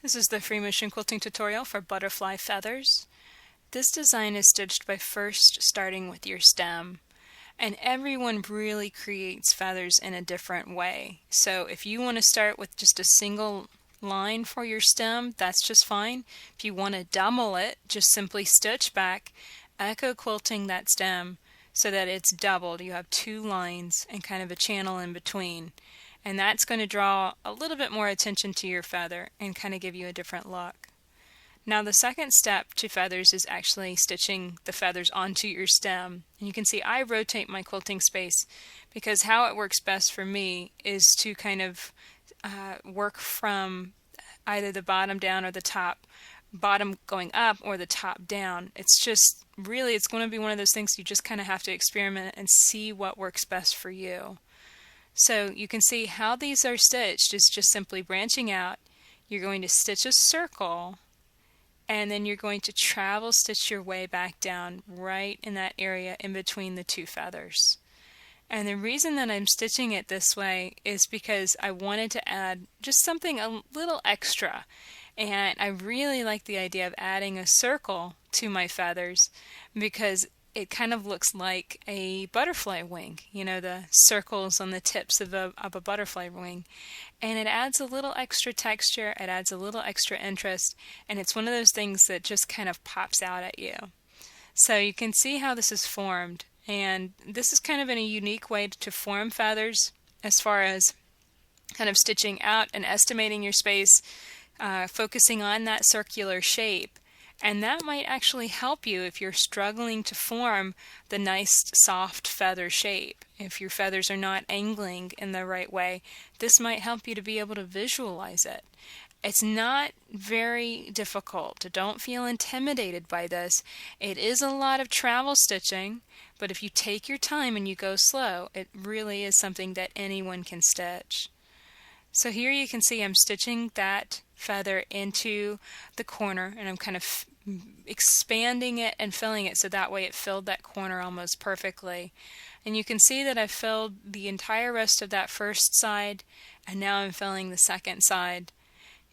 This is the free motion quilting tutorial for butterfly feathers. This design is stitched by first starting with your stem. And everyone really creates feathers in a different way. So if you want to start with just a single line for your stem, that's just fine. If you want to double it, just simply stitch back, echo quilting that stem so that it's doubled. You have two lines and kind of a channel in between. And that's going to draw a little bit more attention to your feather and kind of give you a different look. Now the second step to feathers is actually stitching the feathers onto your stem. And you can see I rotate my quilting space because how it works best for me is to kind of work from either the bottom down or the top, bottom going up or the top down. It's just really, it's going to be one of those things you just kind of have to experiment and see what works best for you. So you can see how these are stitched is just simply branching out. You're going to stitch a circle and then you're going to travel stitch your way back down right in that area in between the two feathers. And the reason that I'm stitching it this way is because I wanted to add just something a little extra. And I really like the idea of adding a circle to my feathers because it kind of looks like a butterfly wing, you know, the circles on the tips of a butterfly wing. And it adds a little extra texture, it adds a little extra interest, and it's one of those things that just kind of pops out at you. So you can see how this is formed, and this is kind of in a unique way to form feathers as far as kind of stitching out and estimating your space, focusing on that circular shape. And that might actually help you if you're struggling to form the nice soft feather shape. If your feathers are not angling in the right way, this might help you to be able to visualize it. It's not very difficult. Don't feel intimidated by this. It is a lot of travel stitching, but if you take your time and you go slow, it really is something that anyone can stitch. So here you can see I'm stitching that feather into the corner and I'm kind of expanding it and filling it so that way it filled that corner almost perfectly. And you can see that I filled the entire rest of that first side and now I'm filling the second side.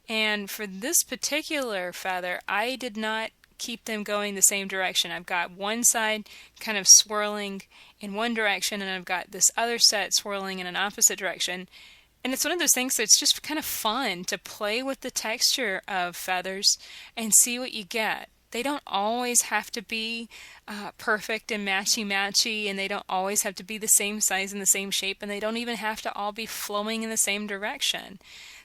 And for this particular feather, I did not keep them going the same direction. I've got one side kind of swirling in one direction and I've got this other set swirling in an opposite direction. And it's one of those things that's just kind of fun to play with the texture of feathers and see what you get. They don't always have to be perfect and matchy-matchy, and they don't always have to be the same size and the same shape, and they don't even have to all be flowing in the same direction.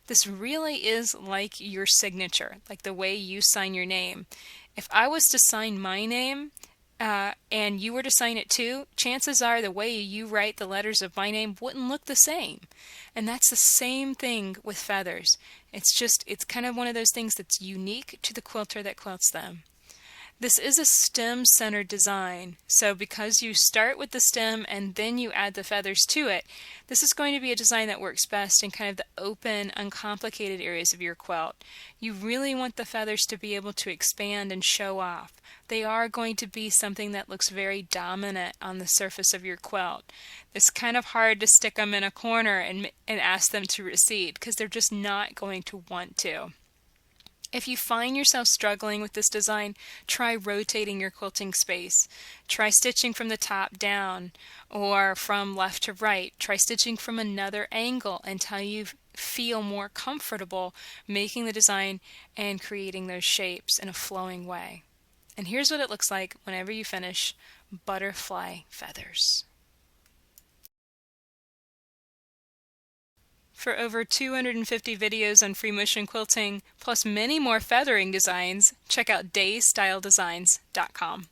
This really is like your signature, like the way you sign your name. If I was to sign my name, and you were to sign it too, chances are the way you write the letters of my name wouldn't look the same. And that's the same thing with feathers. It's kind of one of those things that's unique to the quilter that quilts them. This is a stem-centered design, so because you start with the stem and then you add the feathers to it, this is going to be a design that works best in kind of the open, uncomplicated areas of your quilt. You really want the feathers to be able to expand and show off. They are going to be something that looks very dominant on the surface of your quilt. It's kind of hard to stick them in a corner and ask them to recede because they're just not going to want to. If you find yourself struggling with this design, try rotating your quilting space. Try stitching from the top down or from left to right. Try stitching from another angle until you feel more comfortable making the design and creating those shapes in a flowing way. And here's what it looks like whenever you finish butterfly feathers. For over 250 videos on free motion quilting, plus many more feathering designs, check out daystyledesigns.com.